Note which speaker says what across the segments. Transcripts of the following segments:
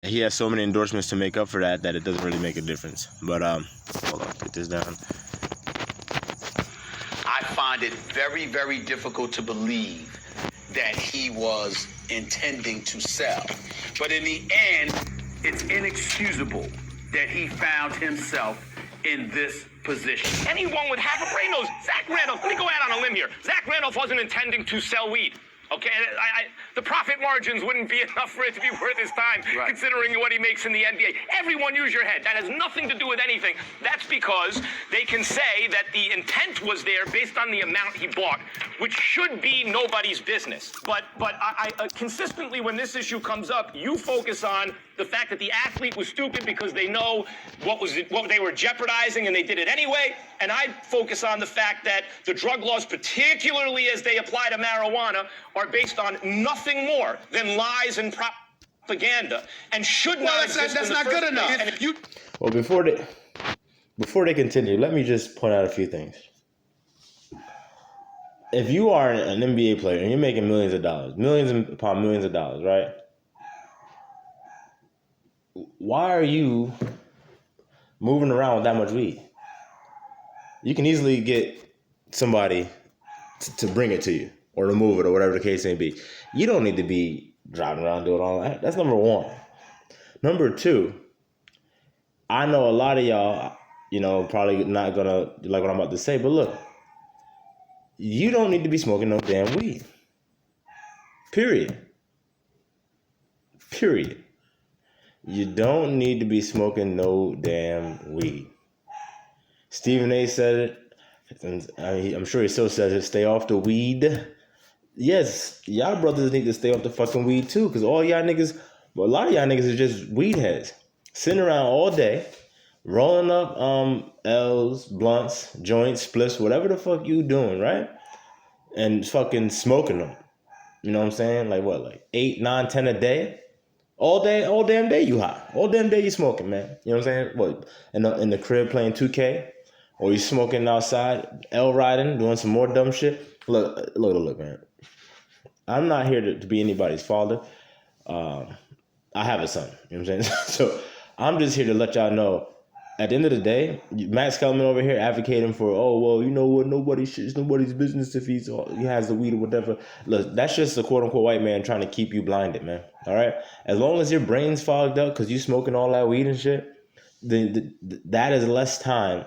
Speaker 1: he has so many endorsements to make up for that it doesn't really make a difference. But hold on, put this down.
Speaker 2: I find it very, very difficult to believe that he was intending to sell. But in the end, it's inexcusable that he found himself in this position.
Speaker 3: Anyone with half a brain knows Zach Randolph. Let me go out on a limb here. Zach Randolph wasn't intending to sell weed. Okay, the profit margins wouldn't be enough for it to be worth his time, considering what he makes in the NBA. Everyone use your head. That has nothing to do with anything. That's because they can say that the intent was there based on the amount he bought, which should be nobody's business. But I consistently, when this issue comes up, you focus on the fact that the athlete was stupid because they know what they were jeopardizing and they did it anyway. And I focus on the fact that the drug laws, particularly as they apply to marijuana, are based on nothing more than lies and propaganda, and should not exist.
Speaker 2: That's not good enough.
Speaker 1: Well, before they continue, let me just point out a few things. If you are an NBA player and you're making millions of dollars, millions upon millions of dollars, right? Why are you moving around with that much weed? You can easily get somebody to bring it to you or remove it or whatever the case may be. You don't need to be driving around doing all that. That's number one. Number two, I know a lot of y'all, probably not gonna like what I'm about to say, but look, you don't need to be smoking no damn weed. Period. You don't need to be smoking no damn weed. Stephen A. said it, and I'm sure he still says it, stay off the weed. Yes, y'all brothers need to stay off the fucking weed too, because all y'all niggas, well, a lot of y'all niggas is just weed heads. Sitting around all day, rolling up L's, blunts, joints, spliffs, whatever the fuck you doing, right? And fucking smoking them. You know what I'm saying? Like 8, 9, 10 a day? All damn day you high. All damn day you smoking, man. You know what I'm saying? What, in the crib playing 2K? Or you smoking outside, L riding, doing some more dumb shit? Look, man. I'm not here to be anybody's father. I have a son. You know what I'm saying? So I'm just here to let y'all know, at the end of the day, Max Kellerman over here advocating for, oh, well, you know what, it's nobody's business if he has the weed or whatever. Look, that's just a quote-unquote white man trying to keep you blinded, man. All right? As long as your brain's fogged up because you smoking all that weed and shit, then that is less time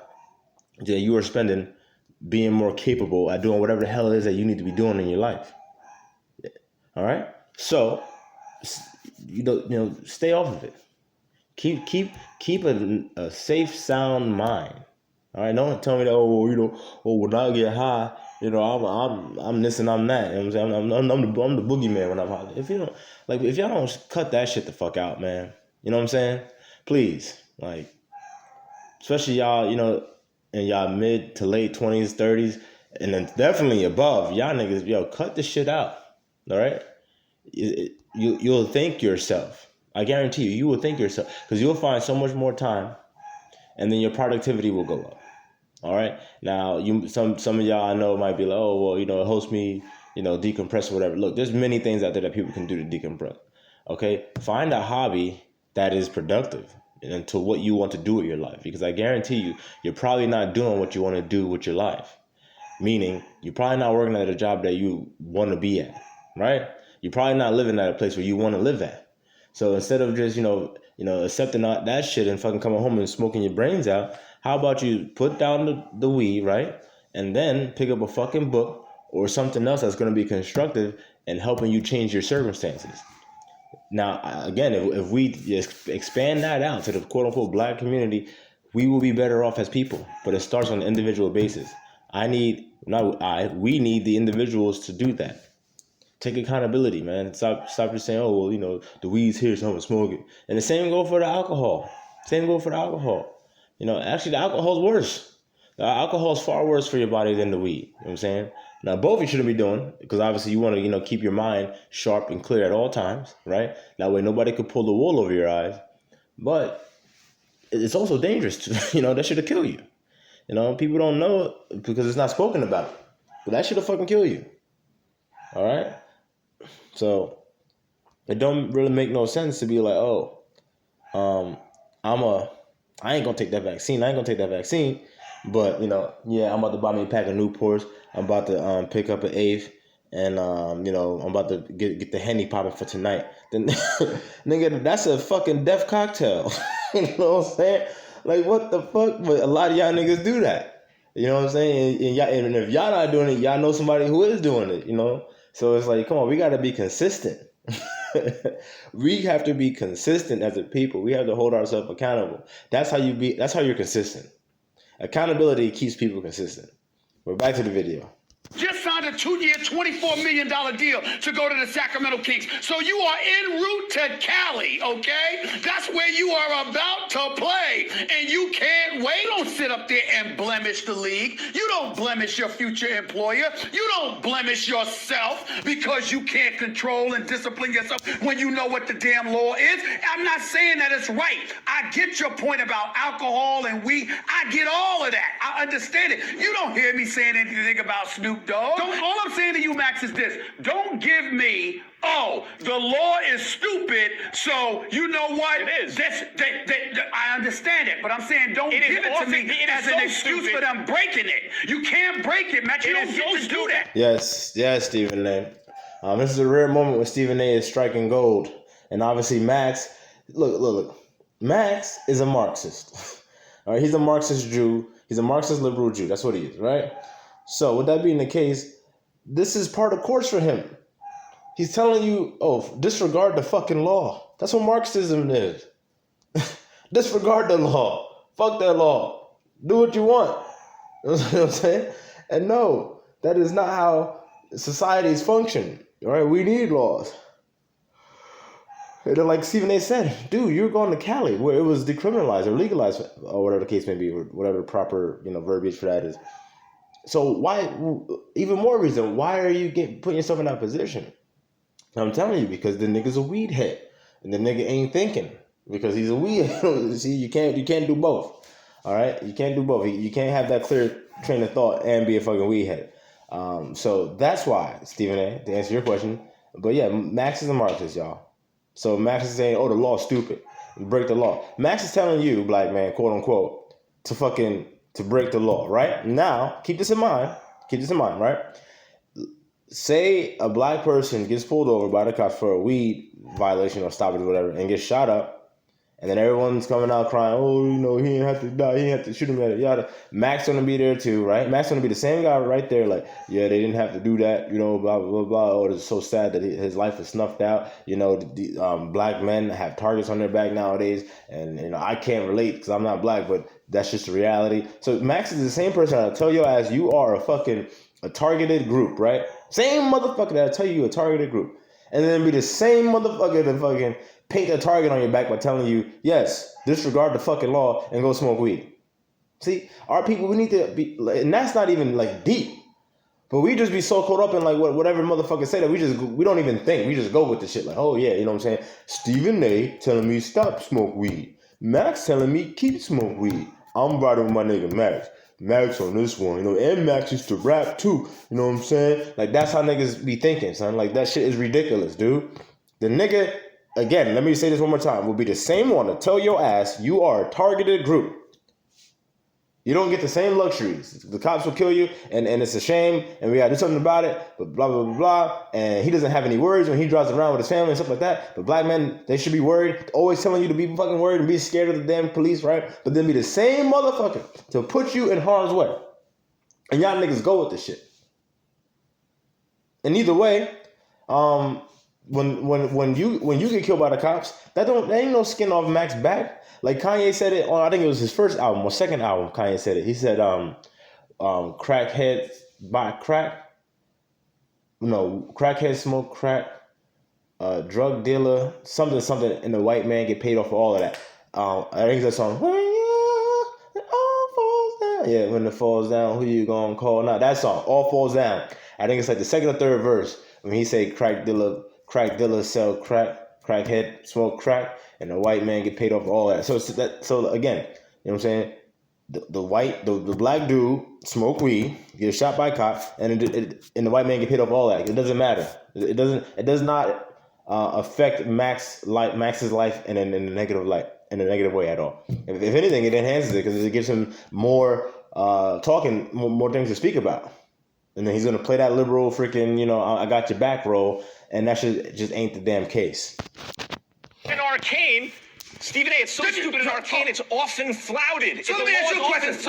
Speaker 1: that you are spending being more capable at doing whatever the hell it is that you need to be doing in your life. All right? So, stay off of it. Keep a safe, sound mind. All right, don't tell me that. When I get high, I'm this and I'm that. You know what I'm saying? I'm the boogeyman when I'm high. If y'all don't cut that shit the fuck out, man. You know what I'm saying? Please, especially y'all, in y'all mid to late 20s, 30s, and then definitely above, y'all niggas, cut the shit out. All right, you'll thank yourself. I guarantee you will thank yourself, because you'll find so much more time, and then your productivity will go up. All right. Now, some of y'all I know might be like, oh, well, it helps me, decompress or whatever. Look, there's many things out there that people can do to decompress. Okay. Find a hobby that is productive and to what you want to do with your life, because I guarantee you, you're probably not doing what you want to do with your life. Meaning, you're probably not working at a job that you want to be at. Right. You're probably not living at a place where you want to live at. So instead of just, accepting that shit and fucking coming home and smoking your brains out, how about you put down the weed, right? And then pick up a fucking book or something else that's going to be constructive and helping you change your circumstances. Now, again, if we expand that out to the quote unquote black community, we will be better off as people. But it starts on an individual basis. We need the individuals to do that. Take accountability, man. Stop just saying, oh, well, the weed's here, so I'm going to smoke it. And the same go for the alcohol. Actually, the alcohol's worse. The alcohol's far worse for your body than the weed. You know what I'm saying? Now, both you shouldn't be doing, because obviously you want to, keep your mind sharp and clear at all times, right? That way nobody could pull the wool over your eyes. But it's also dangerous, that should have killed you. People don't know it because it's not spoken about. But that should have fucking killed you. All right? So it don't really make no sense to be like, oh, I ain't gonna take that vaccine. But yeah, I'm about to buy me a pack of Newports. I'm about to pick up an eighth, and I'm about to get the Henny popping for tonight. Then, nigga, that's a fucking death cocktail. You know what I'm saying? Like, what the fuck? But a lot of y'all niggas do that. You know what I'm saying? And if y'all not doing it, y'all know somebody who is doing it. So it's like, come on, we gotta be consistent. We have to be consistent as a people. We have to hold ourselves accountable. That's how you're consistent. Accountability keeps people consistent. We're back to the video.
Speaker 2: Just signed a 2-year, $24 million deal to go to the Sacramento Kings. So you are en route to Cali, okay? That's where you are about to play. And you can't wait. Don't sit up there and blemish the league. You don't blemish your future employer. You don't blemish yourself because you can't control and discipline yourself when you know what the damn law is. I'm not saying that it's right. I get your point about alcohol and weed. I get all of that. I understand it. You don't hear me saying anything about Snoop Dogg. All I'm saying to you, Max, is this. Don't give me, the law is stupid, so you know what?
Speaker 3: It is.
Speaker 2: I understand it, but I'm saying don't give it to me as an excuse for them breaking it. You can't break it, Max. You don't get to do that.
Speaker 1: Yes, Stephen A. This is a rare moment when Stephen A is striking gold. And obviously Max, look. Max is a Marxist. All right, he's a Marxist Jew. He's a Marxist liberal Jew. That's what he is, right? So with that being the case, this is part of course for him. He's telling you, disregard the fucking law. That's what Marxism is. Disregard the law. Fuck that law. Do what you want. You know what I'm saying? And no, that is not how societies function. All right, we need laws. And like Stephen A said, dude, you're going to Cali where it was decriminalized or legalized or whatever the case may be, or whatever the proper verbiage for that is. So why, even more reason, why are you putting yourself in that position? I'm telling you, because the nigga's a weed head, and the nigga ain't thinking because he's a weed head. See, you can't do both. All right, you can't do both. You can't have that clear train of thought and be a fucking weed head. So that's why, Stephen A, to answer your question. But yeah, Max is a Marxist, y'all. So Max is saying, the law's stupid. Break the law. Max is telling you, black man, quote unquote, to break the law, right? Now, keep this in mind, right? Say a black person gets pulled over by the cops for a weed violation or stoppage or whatever and gets shot up, and then everyone's coming out crying, he didn't have to die, he didn't have to shoot him at it, yada. Max gonna be there too, right? Max gonna be the same guy right there, like, yeah, they didn't have to do that, blah, blah, blah, blah. It's so sad that his life is snuffed out. Black men have targets on their back nowadays, and I can't relate because I'm not black, but that's just the reality. So Max is the same person that'll tell your ass you are a targeted group, right? Same motherfucker that'll tell you a targeted group. And then be the same motherfucker that fucking paint a target on your back by telling you, yes, disregard the fucking law and go smoke weed. See, our people, we need to be, and that's not even like deep, but we just be so caught up in like whatever motherfuckers say that we don't even think. We just go with the shit like, oh yeah, you know what I'm saying? Stephen A telling me stop smoke weed. Max telling me keep smoke weed. I'm riding with my nigga Max on this one, and Max used to rap too, you know what I'm saying? Like, that's how niggas be thinking, son. Like, that shit is ridiculous, dude. The nigga, again, let me say this one more time, will be the same one to tell your ass you are a targeted group. You don't get the same luxuries. The cops will kill you, and it's a shame, and we gotta do something about it, but blah, blah, blah, blah. And he doesn't have any worries when he drives around with his family and stuff like that. But black men, they should be worried, always telling you to be fucking worried and be scared of the damn police, right? But then be the same motherfucker to put you in harm's way. And y'all niggas go with this shit. And either way, when you get killed by the cops, that ain't no skin off Max's back. Like Kanye said it on, I think it was his first album or second album. Kanye said it. He said, "Crackheads buy crack. No, crackheads smoke crack. Drug dealer, something, and the white man get paid off for all of that." I think that song. When it all falls down. Yeah, when it falls down, who you gonna call? Now that song, all falls down. I think it's like the second or third verse when he say crack dealer sell crack, crackhead smoke crack, and the white man get paid off for all that. So again, you know what I'm saying? The black dude smoke weed, get shot by a cop, and the white man get paid off all that. It doesn't matter. It does not affect Max's life in a negative light. in a negative way at all. If anything, it enhances it because it gives him more more things to speak about. And then he's gonna play that liberal freaking, I got your back role, and that shit just ain't the damn case.
Speaker 3: In Arcane, Stephen A., it's so stupid in Arcane, it's often flouted.
Speaker 2: So let me ask you a question.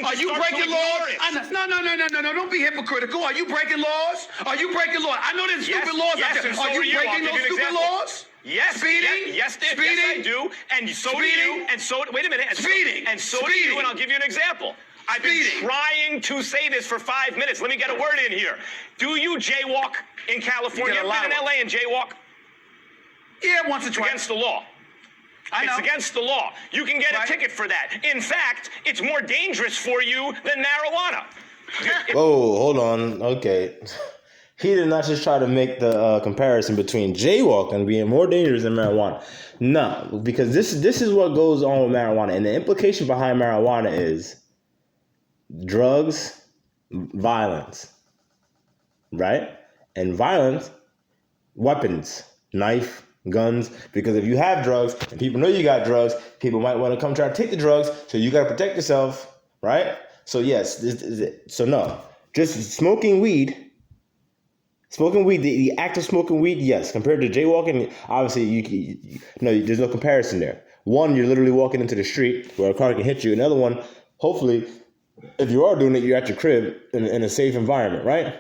Speaker 2: Are you breaking laws? No, don't be hypocritical. Are you breaking laws? Are you breaking laws? I know there's stupid laws out there. Are you breaking those stupid laws?
Speaker 3: Yes,
Speaker 2: speeding.
Speaker 3: Yes, I do, and so do you, and so wait a minute,
Speaker 2: speeding,
Speaker 3: and so do you, and I'll give you an example. I've been trying to say this for 5 minutes. Let me get a word in here. Do you jaywalk in California? You've been in LA and jaywalk?
Speaker 2: Yeah, once or twice.
Speaker 3: Against the law. I know. It's against the law. You can get a ticket for that. In fact, it's more dangerous for you than marijuana.
Speaker 1: Whoa, hold on. Okay. He did not just try to make the comparison between jaywalking being more dangerous than marijuana. No, because this is what goes on with marijuana. And the implication behind marijuana is drugs, violence, right? And violence, weapons, knife, guns. Because if you have drugs and people know you got drugs, people might want to come try to take the drugs. So you got to protect yourself, right? So yes, no, just smoking weed. The act of smoking weed, yes. Compared to jaywalking, obviously, there's no comparison there. One, you're literally walking into the street where a car can hit you. Another one, hopefully, if you are doing it, you're at your crib in a safe environment, right?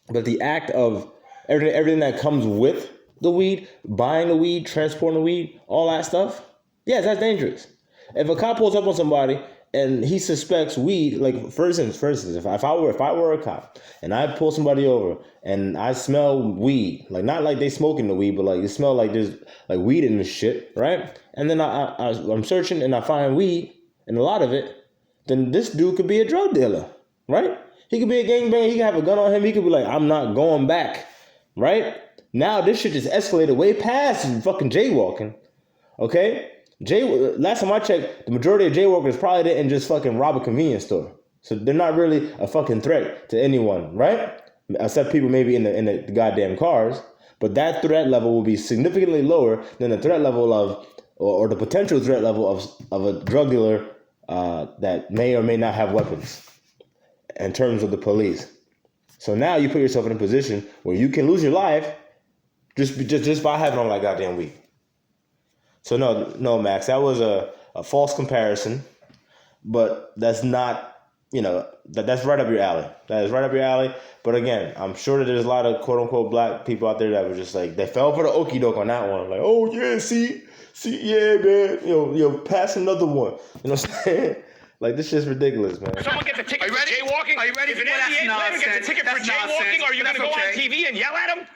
Speaker 1: But the act of everything that comes with the weed, buying the weed, transporting the weed, all that stuff, yes, that's dangerous. If a cop pulls up on somebody and he suspects weed, like for instance, if I were a cop and I pull somebody over and I smell weed, like not like they smoking the weed, but like it smell like there's like weed in this shit, right? And then I'm searching and I find weed and a lot of it, then this dude could be a drug dealer, right? He could be a gangbanger. He could have a gun on him. He could be like, I'm not going back, right? Now this shit just escalated way past fucking jaywalking, okay? Last time I checked, the majority of jaywalkers probably didn't just fucking rob a convenience store. So they're not really a fucking threat to anyone, right? Except people maybe in the goddamn cars. But that threat level will be significantly lower than the threat level of, or the potential threat level of a drug dealer that may or may not have weapons in terms of the police. So now you put yourself in a position where you can lose your life just by having all that goddamn weed. So no, Max, that was a false comparison, but that's not, that's right up your alley. That is right up your alley. But again, I'm sure that there's a lot of quote unquote black people out there that were just like, they fell for the okie doke on that one. Like, oh yeah, see, yeah, man, pass another one. You know what I'm saying? Like, this shit's ridiculous, man.
Speaker 3: Someone gets a ticket for jaywalking? Are you ready? If an NBA player gets a ticket for jaywalking, are you going to go on TV and yell at him?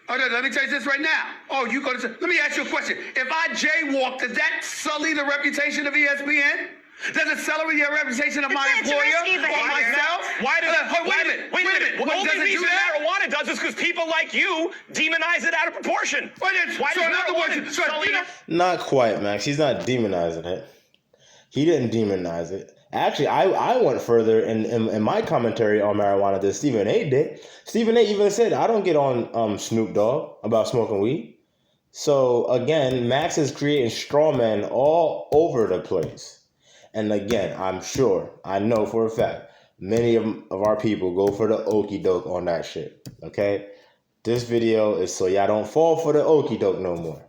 Speaker 2: Oh, no, let me tell you this right now. Oh, you go to... Let me ask you a question. If I jaywalk, does that sully the reputation of ESPN? Does it sully the reputation of my employer or myself?
Speaker 3: Wait a minute. The only reason marijuana does is because people like you demonize it out of proportion.
Speaker 1: Not quite, Max. He's not demonizing it. He didn't demonize it. Actually, I went further in my commentary on marijuana than Stephen A. did. Stephen A. even said, I don't get on Snoop Dogg about smoking weed. So, again, Max is creating straw men all over the place. And again, I know for a fact, many of our people go for the okie doke on that shit. Okay? This video is so y'all don't fall for the okie doke no more.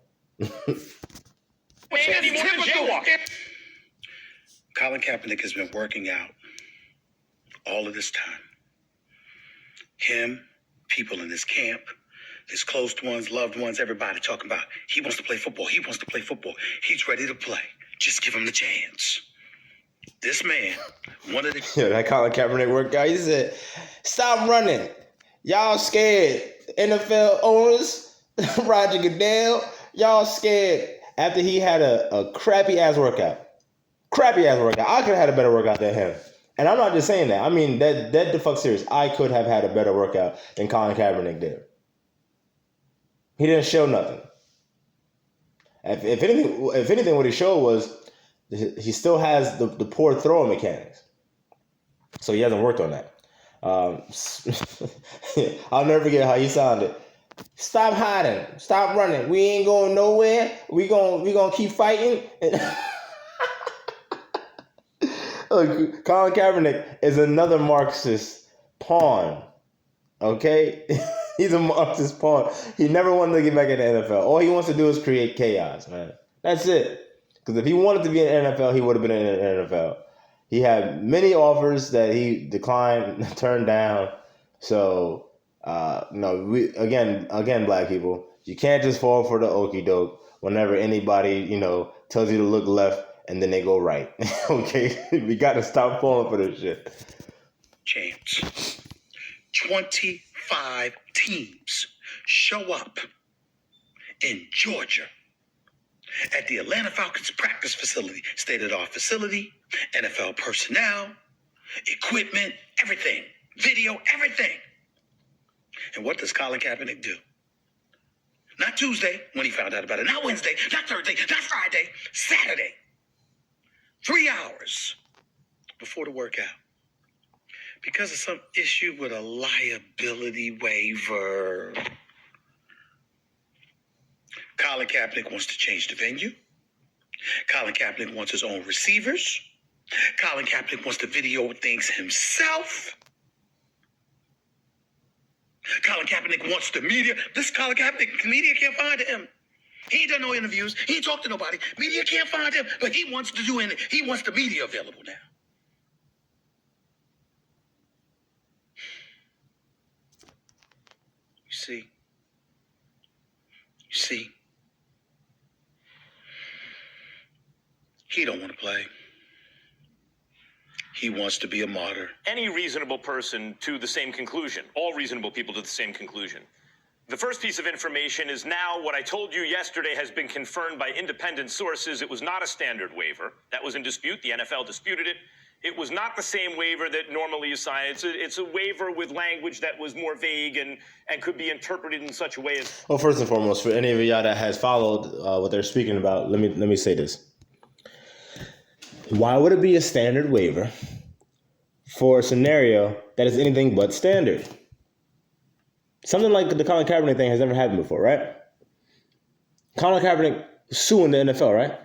Speaker 2: Colin Kaepernick has been working out all of this time. Him, people in his camp, his close ones, loved ones, everybody talking about he wants to play football. He wants to play football. He's ready to play. Just give him the chance. This man, one of the...
Speaker 1: Yeah, that Colin Kaepernick workout, he said, stop running. Y'all scared. NFL owners, Roger Goodell, y'all scared. After he had a crappy-ass workout. I could have had a better workout than him. And I'm not just saying that. I mean, that the fuck serious. I could have had a better workout than Colin Kaepernick did. He didn't show nothing. If anything, what he showed was he still has the poor throwing mechanics. So he hasn't worked on that. I'll never forget how he sounded Stop hiding. Stop running. We ain't going nowhere. We gonna keep fighting. Look, Colin Kaepernick is another Marxist pawn. Okay? He's a Marxist pawn. He never wanted to get back in the NFL. All he wants to do is create chaos, man. That's it. Because if he wanted to be in the NFL, he would have been in the NFL. He had many offers that he declined, turned down. So, we again, black people, you can't just fall for the okie doke whenever anybody, tells you to look left and then they go right. Okay? We got to stop falling for this shit.
Speaker 2: James, 25 teams show up in Georgia at the Atlanta Falcons practice facility, state-of-the-art facility, NFL personnel, equipment, everything, video, everything. And what does Colin Kaepernick do? Not Tuesday, when he found out about it, not Wednesday, not Thursday, not Friday, Saturday. 3 hours before the workout. Because of some issue with a liability waiver. Colin Kaepernick wants to change the venue. Colin Kaepernick wants his own receivers. Colin Kaepernick wants to video things himself. Colin Kaepernick wants the media. This Colin Kaepernick, media can't find him. He ain't done no interviews. He ain't talked to nobody. Media can't find him, but he wants to do it. He wants the media available now. You see, he don't want to play. He wants to be a martyr.
Speaker 3: Any reasonable person to the same conclusion. All reasonable people to the same conclusion. The first piece of information is now what I told you yesterday has been confirmed by independent sources. It was not a standard waiver. That was in dispute. The NFL disputed it. It was not the same waiver that normally is signed. It's a waiver with language that was more vague and could be interpreted in such a way as...
Speaker 1: Well, first and foremost, for any of y'all that has followed what they're speaking about, let me say this. Why would it be a standard waiver for a scenario that is anything but standard? Something like the Colin Kaepernick thing has never happened before, right? Colin Kaepernick suing the NFL, right?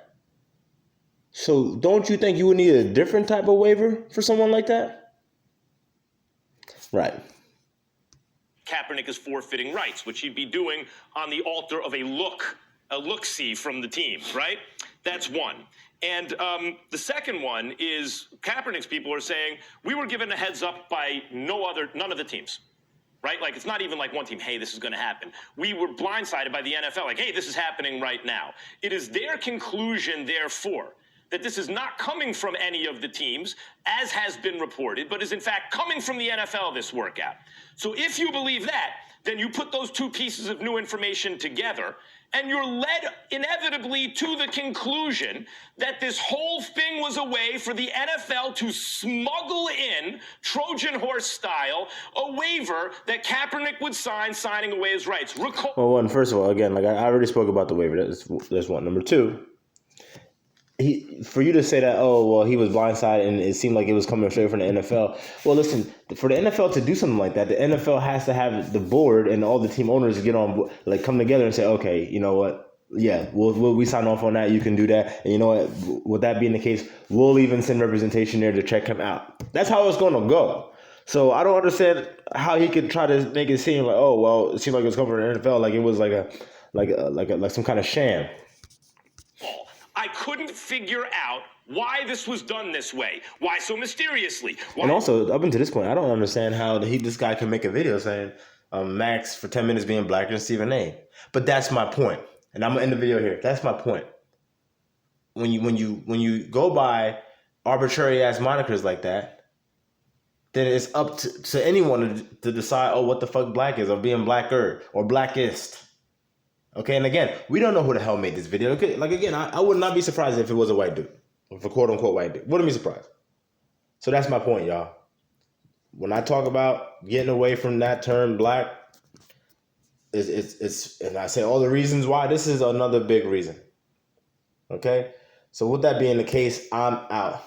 Speaker 1: So don't you think you would need a different type of waiver for someone like that? Right.
Speaker 3: Kaepernick is forfeiting rights, which he'd be doing on the altar of a look-see from the team, right? That's one. And the second one is Kaepernick's people are saying, we were given a heads up by none of the teams, right? Like, it's not even like one team, hey, this is going to happen. We were blindsided by the NFL, like, hey, this is happening right now. It is their conclusion, therefore, that this is not coming from any of the teams, as has been reported, but is in fact coming from the NFL, this workout. So if you believe that, then you put those two pieces of new information together, and you're led inevitably to the conclusion that this whole thing was a way for the NFL to smuggle in, Trojan horse style, a waiver that Kaepernick would signing away his rights.
Speaker 1: Well, first of all, again, like I already spoke about the waiver. That's one. Number two, for you to say that, oh, well, he was blindsided and it seemed like it was coming straight from the NFL. Well, listen, for the NFL to do something like that, the NFL has to have the board and all the team owners get on, like, come together and say, okay, you know what? Yeah, we sign off on that. You can do that. And you know what? With that being the case, we'll even send representation there to check him out. That's how it's going to go. So I don't understand how he could try to make it seem like, oh, well, it seemed like it was coming from the NFL, like it was like some kind of sham.
Speaker 3: I couldn't figure out why this was done this way. Why so mysteriously? Why?
Speaker 1: And also, up until this point, I don't understand how this guy can make a video saying Max for 10 minutes being blacker than Stephen A. But that's my point. And I'm going to end the video here. That's my point. When you go by arbitrary ass monikers like that, then it's up to anyone to decide, oh, what the fuck black is, or being blacker or blackest. Okay, and again, we don't know who the hell made this video. Okay, like, again, I would not be surprised if it was a white dude, if a quote-unquote white dude. Wouldn't be surprised. So that's my point, y'all. When I talk about getting away from that term black, it's and I say all the reasons why, this is another big reason. Okay? So with that being the case, I'm out.